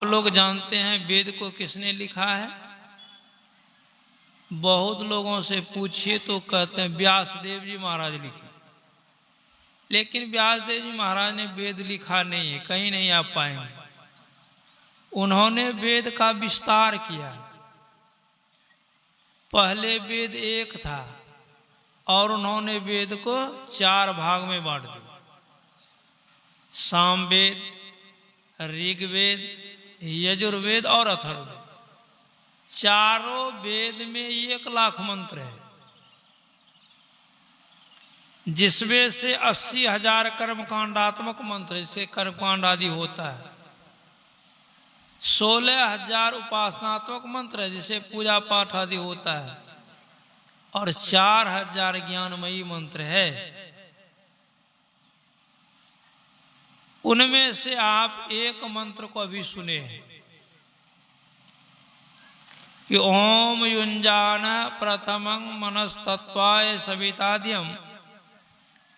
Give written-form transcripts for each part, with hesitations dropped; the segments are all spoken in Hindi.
लोग जानते हैं वेद को किसने लिखा है? बहुत लोगों से पूछिए तो कहते हैं व्यासदेव जी महाराज लिखे। लेकिन व्यासदेव जी महाराज ने वेद लिखा नहीं है, कहीं नहीं आप पाएंगे। उन्होंने वेद का विस्तार किया। पहले वेद एक था और उन्होंने वेद को 4 भाग में बांट दिया। सामवेद, ऋग्वेद, यजुर्वेद और अथर्ववेद। चारों वेद में 1,00,000 मंत्र है, जिसमें से 80,000 कर्मकांडात्मक मंत्र, जिससे कर्मकांड आदि होता है। 16,000 उपासनात्मक मंत्र है, जिसे पूजा पाठ आदि होता है। और 4,000 ज्ञानमयी मंत्र है। उनमें से आप एक मंत्र को अभी सुने हैं कि ओम युंजान प्रथमं मनस्तत्वाय सविताद्यम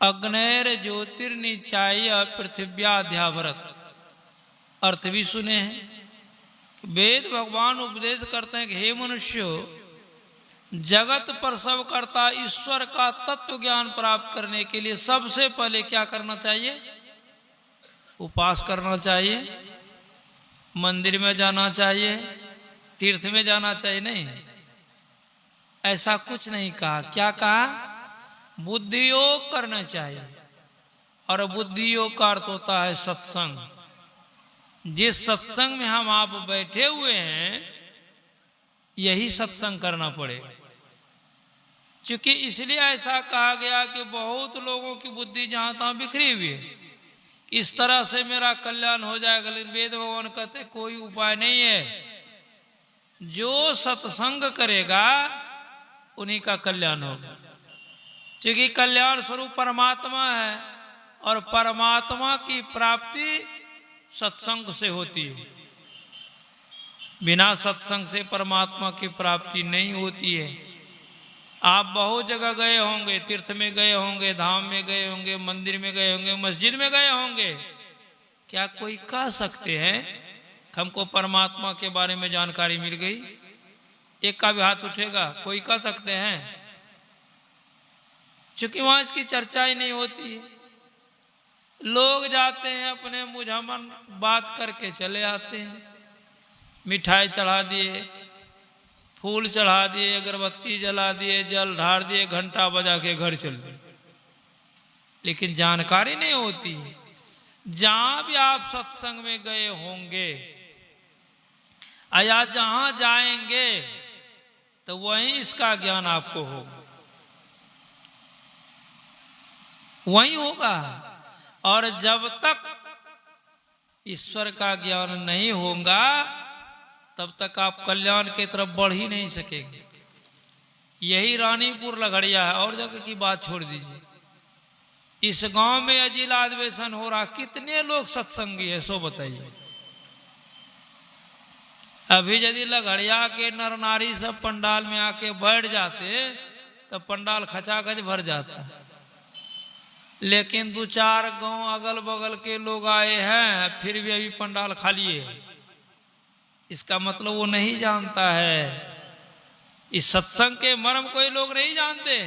अग्नेर ज्योतिर्निचाय पृथिव्याध्यावरत। अर्थ भी सुने हैं। वेद भगवान उपदेश करते हैं कि हे मनुष्य, जगत प्रसव करता ईश्वर का तत्व ज्ञान प्राप्त करने के लिए सबसे पहले क्या करना चाहिए? उपास करना चाहिए, मंदिर में जाना चाहिए, तीर्थ में जाना चाहिए। नहीं, ऐसा कुछ नहीं कहा। क्या कहा? बुद्धि योग करना चाहिए। और बुद्धि योग का अर्थ होता है सत्संग। जिस सत्संग में हम आप बैठे हुए हैं, यही सत्संग करना पड़ेगा। क्योंकि इसलिए ऐसा कहा गया कि बहुत लोगों की बुद्धि जहां तहां बिखरी हुई है, इस तरह से मेरा कल्याण हो जाएगा। लेकिन वेद भगवान कहते कोई उपाय नहीं है। जो सत्संग करेगा उन्हीं का कल्याण होगा। क्योंकि कल्याण स्वरूप परमात्मा है और परमात्मा की प्राप्ति सत्संग से होती है। बिना सत्संग से परमात्मा की प्राप्ति नहीं होती है। आप बहुत जगह गए होंगे, तीर्थ में गए होंगे, धाम में गए होंगे, मंदिर में गए होंगे, मस्जिद में गए होंगे। क्या कोई कह सकते हैं हमको परमात्मा के बारे में जानकारी मिल गई? एक का भी हाथ उठेगा? कोई कह सकते हैं? क्योंकि वहां इसकी चर्चा ही नहीं होती है। लोग जाते हैं अपने मुझमन बात करके चले आते हैं। मिठाई चढ़ा दिए, फूल चढ़ा दिए, अगरबत्ती जला दिए, जल ढार दिए, घंटा बजा के घर चल दिए। लेकिन जानकारी नहीं होती है। जहां भी आप सत्संग में गए होंगे या जहां जाएंगे तो वहीं इसका ज्ञान आपको होगा, वहीं होगा। और जब तक ईश्वर का ज्ञान नहीं होगा तब तक आप कल्याण की तरफ बढ़ ही नहीं सकेंगे। यही रानीपुर लघड़िया है, और जगह की बात छोड़ दीजिए। इस गांव में अजीला अधिवेशन हो रहा, कितने लोग सत्संगी है सो बताइए। अभी यदि लघड़िया के नर नारी सब पंडाल में आके बैठ जाते तो पंडाल खचाखच भर जाता। लेकिन 2-4 गांव अगल बगल के लोग आए हैं, फिर भी अभी पंडाल खाली है। इसका मतलब वो नहीं जानता है। इस सत्संग के मर्म कोई लोग नहीं जानते।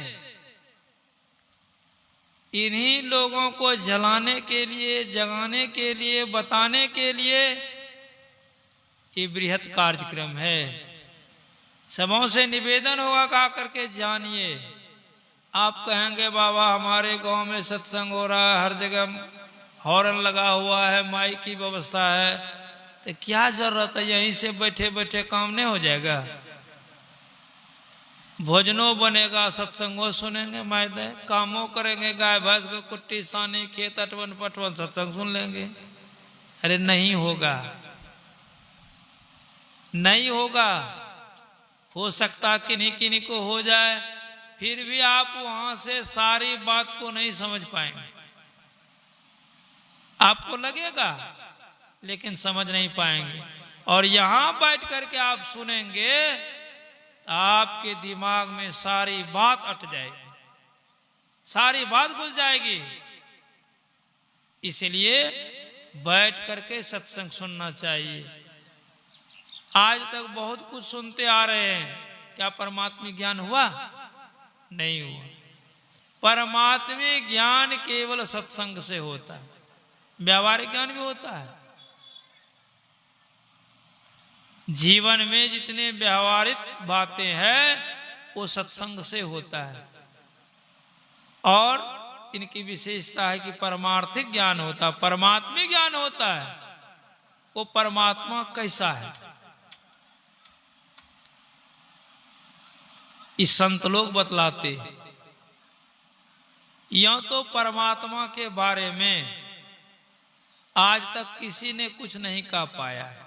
इन्हीं लोगों को जलाने के लिए, जगाने के लिए, बताने के लिए ये बृहत कार्यक्रम है। सबों से निवेदन होगा का करके जानिए। आप कहेंगे बाबा हमारे गांव में सत्संग हो रहा है, हर जगह हॉर्न लगा हुआ है, माइक की व्यवस्था है, तो क्या जरूरत है? यहीं से बैठे बैठे काम नहीं हो जाएगा? भोजनों बनेगा, सत्संगों सुनेंगे, मायदे कामों करेंगे, गाय भैंस को कुट्टी सानी, खेत अटवन पटवन, सत्संग सुन लेंगे। अरे नहीं होगा, नहीं होगा। हो सकता किन्हीं किन्हीं को हो जाए, फिर भी आप वहां से सारी बात को नहीं समझ पाएंगे। आपको लगेगा लेकिन समझ नहीं पाएंगे। और यहां बैठ करके आप सुनेंगे, आपके दिमाग में सारी बात अट जाएगी, सारी बात घुस जाएगी। इसलिए बैठ करके सत्संग सुनना चाहिए। आज तक बहुत कुछ सुनते आ रहे हैं, क्या परमात्मा ज्ञान हुआ? नहीं हुआ। परमात्मा ज्ञान केवल सत्संग से होता है, व्यावहारिक ज्ञान भी होता है। जीवन में जितने व्यावहारिक बातें हैं वो सत्संग से होता है, और इनकी विशेषता है कि परमार्थिक ज्ञान होता है, परमात्मा ज्ञान होता है। वो परमात्मा कैसा है, इस संत लोग बतलाते। या तो परमात्मा के बारे में आज तक किसी ने कुछ नहीं कह पाया है,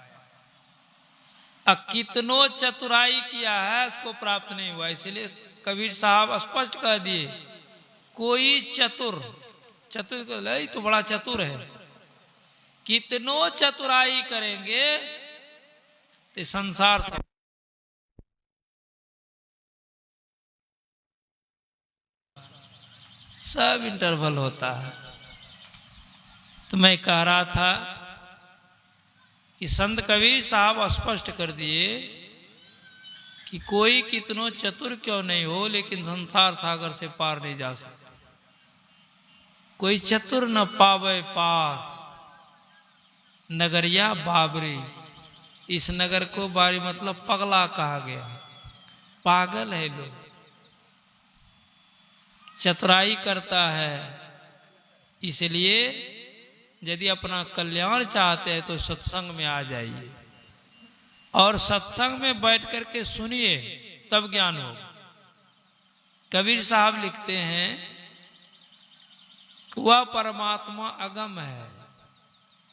कितनों चतुराई किया है उसको प्राप्त नहीं हुआ। इसलिए कबीर साहब स्पष्ट कह दिए, कोई चतुर तो बड़ा चतुर है, कितनों चतुराई करेंगे तो संसार सब इंटरवल होता है। तो मैं कह रहा था कि संत कबीर साहब स्पष्ट कर दिए कि कोई कितनों चतुर क्यों नहीं हो, लेकिन संसार सागर से पार नहीं जा सकता। कोई चतुर न पावे पार, नगरिया बाबरी। इस नगर को बारी मतलब पगला कहा गया, पागल है लोग। चतुराई करता है, इसलिए यदि अपना कल्याण चाहते हैं तो सत्संग में आ जाइए, और सत्संग में बैठ करके सुनिए, तब ज्ञान हो। कबीर साहब लिखते हैं कि वह परमात्मा अगम है,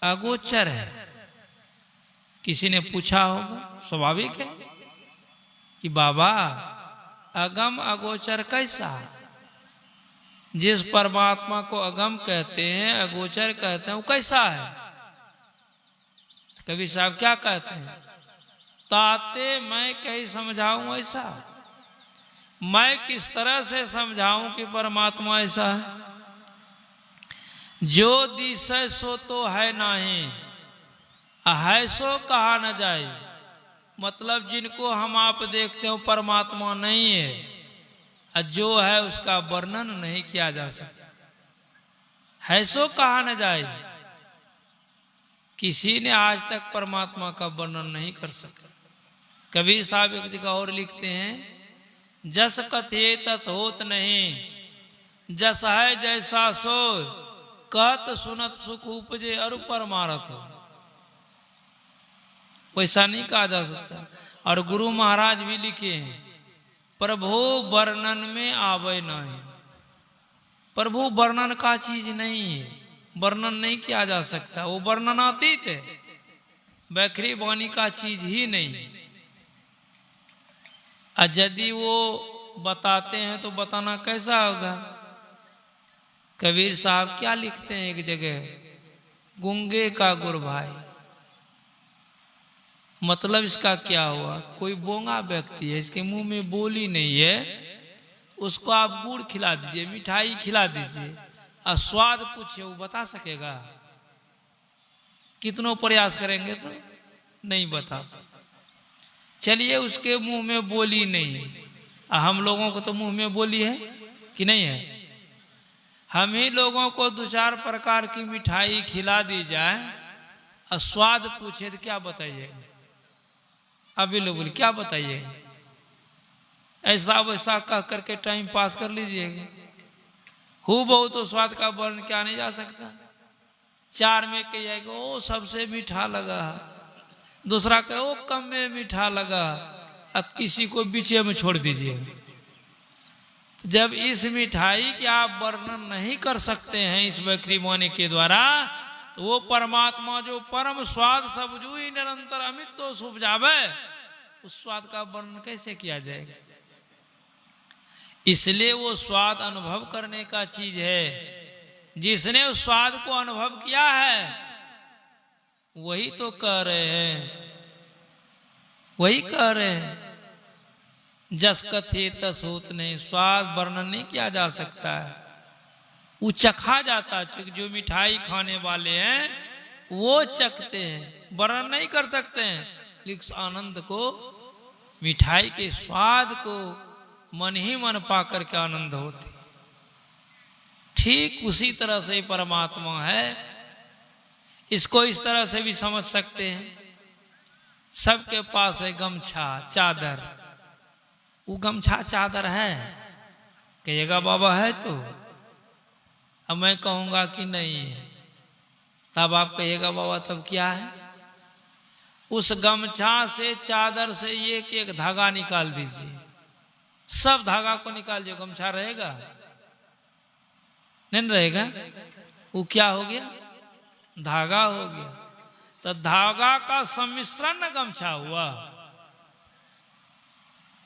अगोचर है। किसी ने पूछा होगा, स्वाभाविक है कि बाबा अगम अगोचर कैसा है? जिस परमात्मा को अगम कहते हैं, अगोचर कहते हैं, वो कैसा है? कबीर साहब क्या कहते हैं? ताते मैं कहीं समझाऊं ऐसा, मैं किस तरह से समझाऊं कि परमात्मा ऐसा है? जो दिशे सो तो है नहीं, है सो कहा न जाए। मतलब जिनको हम आप देखते हो परमात्मा नहीं है, जो है उसका वर्णन नहीं किया जा सकता, है सो कहा न जाए। किसी ने आज तक परमात्मा का वर्णन नहीं कर सका। कबीर साहब एक जगह और लिखते हैं, जस कथे तस होत नहीं, जस है जैसा सो, कहत सुनत सुख उपजे अरु परमारथ हो। वैसा नहीं कहा जा सकता। और गुरु महाराज भी लिखे हैं, प्रभु वर्णन में आवे नहीं। प्रभु वर्णन का चीज नहीं है, वर्णन नहीं किया जा सकता, वो वर्णनातीत है, बैखरी वाणी का चीज ही नहीं। यदि वो बताते हैं तो बताना कैसा होगा? कबीर साहब क्या लिखते हैं एक जगह, गुंगे का गुर भाई। मतलब इसका क्या हुआ? कोई बोंगा व्यक्ति है, इसके मुंह में बोली नहीं है, उसको आप गुड़ खिला दीजिए, मिठाई खिला दीजिए, और स्वाद पूछिए, वो बता सकेगा? कितनों प्रयास करेंगे तो नहीं बता सकते। चलिए उसके मुंह में बोली नहीं, हम लोगों को तो मुंह में बोली है कि नहीं है? हम ही लोगों को 2-4 प्रकार की मिठाई खिला दी जाए और स्वाद पूछे तो क्या बताइए? अभी लोग बोले क्या बताइए? ऐसा वैसा कह करके टाइम पास कर लीजिएगा। हु बहु तो स्वाद का वर्ण क्या नहीं जा सकता। 4 में कह जाएगा ओ सबसे मीठा लगा, दूसरा कहे ओ कम में मीठा लगा, अब किसी को बीचे में छोड़ दीजिए। जब इस मिठाई के आप वर्णन नहीं कर सकते हैं इस बैखरी वाणी के द्वारा, तो वो परमात्मा जो परम स्वाद सब जो ही निरंतर अमित तो उपजावे, उस स्वाद का वर्णन कैसे किया जाएगा? इसलिए वो स्वाद अनुभव करने का चीज है। जिसने उस स्वाद को अनुभव किया है वही तो कह रहे हैं, वही कह रहे हैं, जस कथे तस होत नहीं। स्वाद वर्णन नहीं किया जा सकता है, वो चखा जाता है। क्योंकि जो मिठाई खाने वाले हैं वो चखते हैं, वर्णन नहीं कर सकते हैं। लेकिन उस आनंद को, मिठाई के स्वाद को मन ही मन पा करके आनंद होती। ठीक उसी तरह से परमात्मा है। इसको इस तरह से भी समझ सकते हैं, सबके पास है गमछा चादर, वो गमछा चादर है, कहिएगा बाबा है तो, अब मैं कहूंगा कि नहीं है, तब आप कहिएगा बाबा तब क्या है। उस गमछा से चादर से एक एक धागा निकाल दीजिए, सब धागा को निकाल दीजिए, गमछा रहेगा नहीं रहेगा, वो क्या हो गया, धागा हो गया। तो धागा का सम्मिश्रण न गमछा हुआ।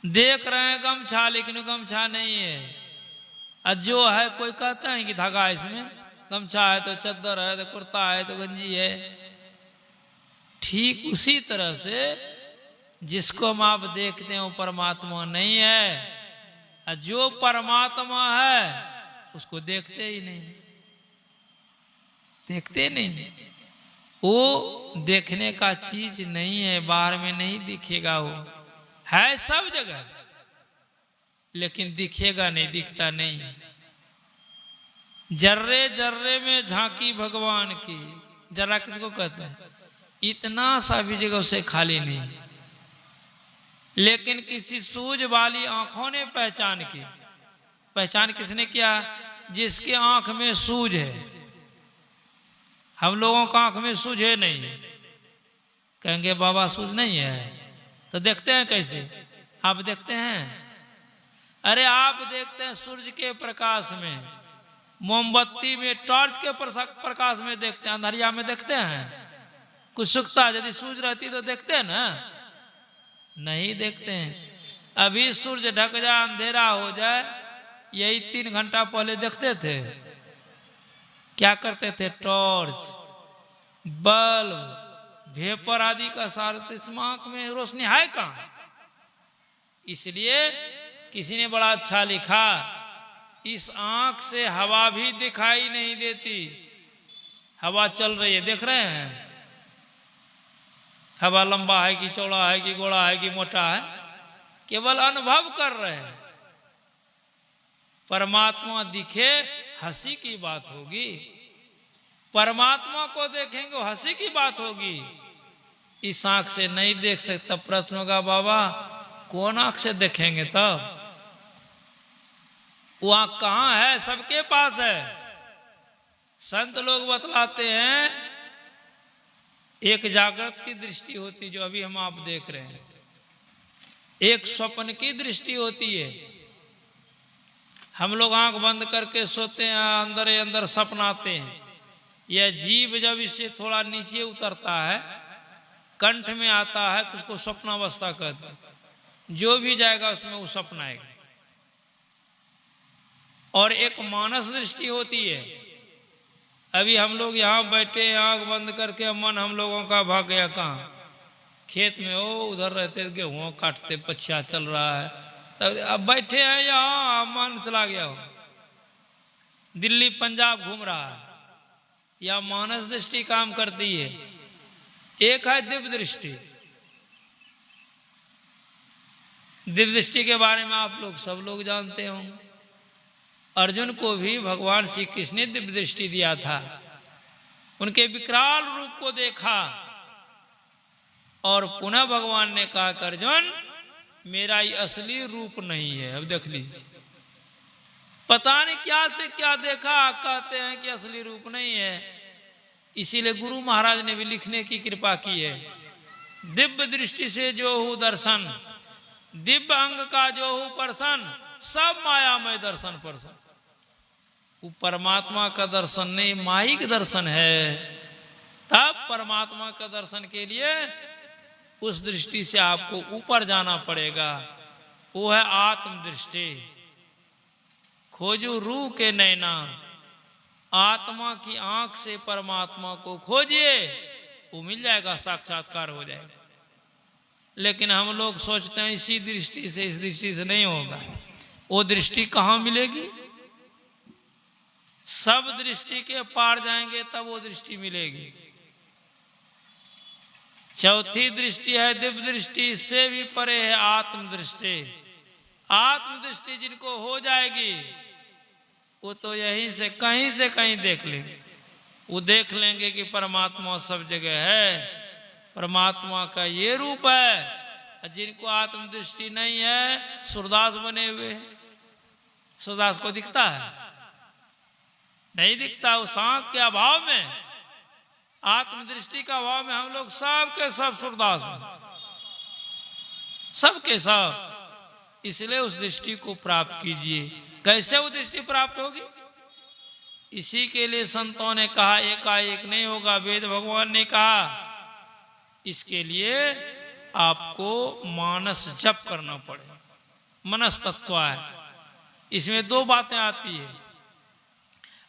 देख रहे हैं गमछा, लेकिन गमछा नहीं है। और जो है कोई कहता है कि धागा इसमें, गमछा है तो चद्दर है, तो कुर्ता है, तो गंजी है। ठीक उसी तरह से जिसको हम आप देखते हैं वो परमात्मा नहीं है, और जो परमात्मा है उसको देखते ही नहीं, देखते नहीं। वो देखने का चीज नहीं है, बाहर में नहीं दिखेगा, वो है सब जगह, लेकिन दिखेगा नहीं, दिखता नहीं। जर्रे जर्रे में झांकी भगवान की, जरा किसको कहते हैं, इतना सा भी जगह उसे खाली नहीं। लेकिन किसी सूझ वाली आंखों ने पहचान की, पहचान किसने किया, जिसके आंख में सूझ है। हम लोगों का आंख में सूझ है नहीं, कहेंगे बाबा सूझ नहीं है, तो देखते हैं कैसे, आप देखते हैं, अरे आप देखते हैं सूर्य के प्रकाश में, मोमबत्ती में, टॉर्च के प्रकाश में देखते हैं, अंधरिया में देखते हैं, कुछ सुखता यदि सूझ रहती तो देखते हैं ना, नहीं देखते हैं। अभी सूर्य ढक जाए, अंधेरा हो जाए, यही 3 घंटा पहले देखते थे, क्या करते थे, टॉर्च, बल्ब, वेपर आदि का सारा, आंख में रोशनी है कहां। इसलिए किसी ने बड़ा अच्छा लिखा, इस आंख से हवा भी दिखाई नहीं देती। हवा चल रही है, देख रहे हैं, हवा लंबा है कि चौड़ा है कि गोड़ा है कि मोटा है, केवल अनुभव कर रहे हैं। परमात्मा दिखे, हंसी की बात होगी, परमात्मा को देखेंगे हंसी की बात होगी। इस आंख से नहीं देख सकता, प्रश्न होगा बाबा कौन आंख से देखेंगे तब, वो आंख कहां है, सबके पास है। संत लोग बतलाते हैं, एक जागृत की दृष्टि होती जो अभी हम आप देख रहे हैं, एक स्वप्न की दृष्टि होती है। हम लोग आंख बंद करके सोते हैं, अंदर ही अंदर सपना आते हैं। यह जीव जब इससे थोड़ा नीचे उतरता है, कंठ में आता है, तो उसको स्वप्नावस्था कहते हैं। जो भी जाएगा उसमें वो सपना आएगा। और एक मानस दृष्टि होती है। अभी हम लोग यहाँ बैठे, आंख बंद करके, मन हम लोगों का भाग गया कहाँ, खेत में हो, उधर रहते गेहूं काटते, पछिया चल रहा है, अब बैठे हैं यहाँ, मन चला गया हो, दिल्ली पंजाब घूम रहा है, या मानस दृष्टि काम करती है। एक है दिव्य दृष्टि। दिव्य दृष्टि के बारे में आप लोग सब लोग जानते होंगे। अर्जुन को भी भगवान श्री कृष्ण ने दिव्य दृष्टि दिया था, उनके विकराल रूप को देखा, और पुनः भगवान ने कहा कि अर्जुन मेरा ये असली रूप नहीं है। अब देख लीजिए, पता नहीं क्या से क्या देखा, कहते हैं कि असली रूप नहीं है। इसीलिए गुरु महाराज ने भी लिखने की कृपा की है, दिव्य दृष्टि से जो हो दर्शन, दिव्य अंग का जो हो परसन, सब मायामय दर्शन परसन। वो परमात्मा का दर्शन नहीं, माइक दर्शन है। तब परमात्मा का दर्शन के लिए उस दृष्टि से आपको ऊपर जाना पड़ेगा, वो है आत्म दृष्टि। खोजो रूह के नैना, आत्मा की आंख से परमात्मा को खोजिए, वो मिल जाएगा, साक्षात्कार हो जाएगा। लेकिन हम लोग सोचते हैं इसी दृष्टि से, इस दृष्टि से नहीं होगा। वो दृष्टि कहाँ मिलेगी? सब दृष्टि के पार जाएंगे तब वो दृष्टि मिलेगी। चौथी दृष्टि है दिव्य दृष्टि, इससे भी परे है आत्मदृष्टि। आत्मदृष्टि जिनको हो जाएगी वो तो यहीं से कहीं देख लेंगे। वो देख लेंगे कि परमात्मा सब जगह है, परमात्मा का ये रूप है। जिनको आत्मदृष्टि नहीं है, सूरदास बने हुए हैं। सूरदास को दिखता है? नहीं दिखता। उस आंख के अभाव में, आत्मदृष्टि का अभाव में हम लोग सब के सब सूरदास हैं, सब के सब। इसलिए उस दृष्टि को प्राप्त कीजिए। कैसे वो दृष्टि प्राप्त होगी? इसी के लिए संतों ने कहा एकाएक नहीं होगा। वेद भगवान ने कहा इसके लिए आपको मानस जप करना पड़ेगा। मनस तत्व है, इसमें दो बातें आती है,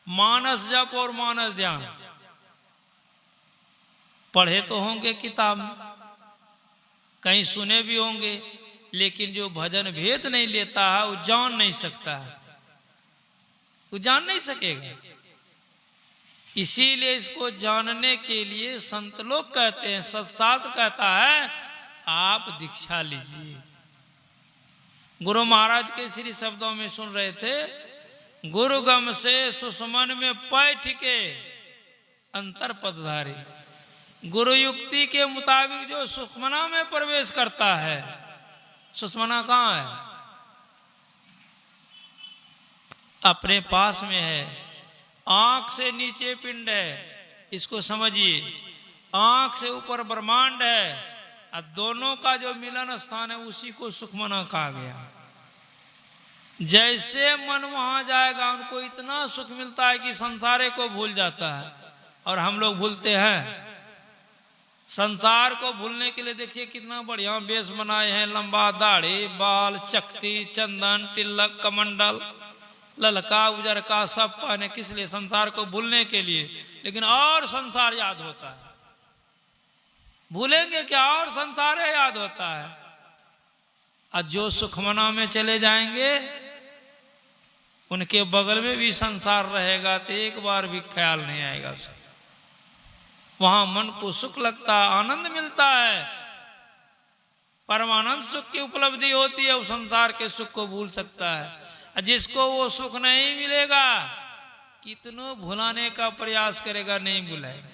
मानस जप और मानस ध्यान। पढ़े तो होंगे किताब में, कहीं सुने भी होंगे, लेकिन जो भजन भेद नहीं लेता है वो जान नहीं सकता है, वो जान नहीं सकेगा। इसीलिए इसको जानने के लिए संत लोग कहते हैं, सत्शास्त्र कहता है आप दीक्षा लीजिए। गुरु महाराज के श्री शब्दों में सुन रहे थे, गुरुगम से सुषमन में पैठ के अंतर पदधारी। गुरु युक्ति के मुताबिक जो सुषमना में प्रवेश करता है, सुषमना कहाँ है? अपने पास में है। आंख से नीचे पिंड है, इसको समझिए। आंख से ऊपर ब्रह्मांड है, और दोनों का जो मिलन स्थान है उसी को सुखमना कहा गया। जैसे मन वहां जाएगा उनको इतना सुख मिलता है कि संसारे को भूल जाता है। और हम लोग भूलते हैं। संसार को भूलने के लिए देखिए कितना बढ़िया वेश बनाए हैं, लंबा दाढ़ी, बाल, चकती, चंदन, तिलक, कमंडल, ललका उजरका सब पहने। किस लिए? संसार को भूलने के लिए। लेकिन और संसार याद होता है। भूलेंगे क्या? और संसार याद होता है। और जो सुखमना में चले जाएंगे उनके बगल में भी संसार रहेगा तो एक बार भी ख्याल नहीं आएगा उसे। वहां मन को सुख लगता है, आनंद मिलता है, परमानंद सुख की उपलब्धि होती है। वो संसार के सुख को भूल सकता है। जिसको वो सुख नहीं मिलेगा, कितनों भुलाने का प्रयास करेगा, नहीं बुलाएगा,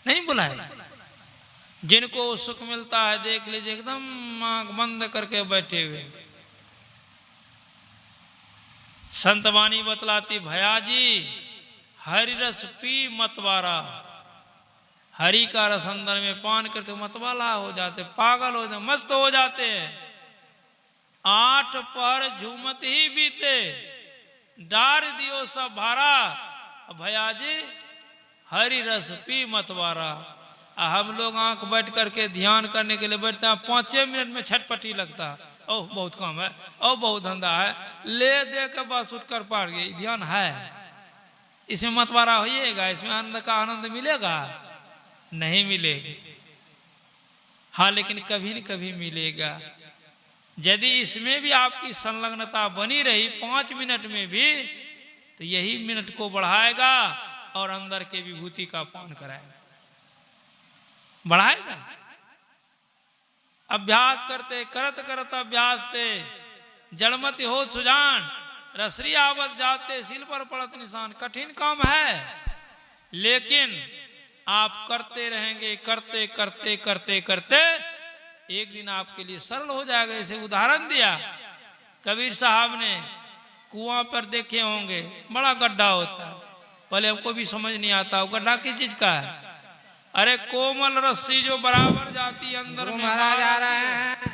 नहीं बुलाएगा। जिनको वो सुख मिलता है देख लीजिए, एकदम आंख बंद करके बैठे हुए। संत वाणी बतलाती, भैयाजी हरि रस पी मतवारा। हरि का रस अंदर में पान करते मतवाला हो जाते, पागल हो जाते, मस्त हो जाते हैं। 8 पहर झूमत ही बीते, डार दियो सब भारा। भैयाजी हरि रस पी मतवारा। हम लोग आंख बैठ करके ध्यान करने के लिए बैठते हैं, 5 मिनट में छटपटी लगता है। ओह बहुत काम है, ओह बहुत धंधा है, ले दे के बस उठकर पार गई। ध्यान है, इसमें मतवारा होइएगा, इसमें आनंद का आनंद मिलेगा? नहीं मिलेगा। हाँ, लेकिन कभी न कभी मिलेगा। यदि इसमें भी आपकी संलग्नता बनी रही 5 मिनट में भी, तो यही मिनट को बढ़ाएगा और अंदर के विभूति का पान कराएगा, बढ़ाएगा। अभ्यास करते करत करत अभ्यास ते जड़मति हो सुजान, रसरी आवत जाते सिल पर पड़त निशान। कठिन काम है, लेकिन आप करते रहेंगे, करते करते करते करते एक दिन आपके लिए सरल हो जाएगा। इसे उदाहरण दिया कबीर साहब ने, कुआं पर देखे होंगे, बड़ा गड्ढा होता है। पहले हमको भी समझ नहीं आता वो गड्ढा किस चीज का है। अरे कोमल रस्सी जो बराबर जाती है अंदर में, महाराज आ रहे हैं।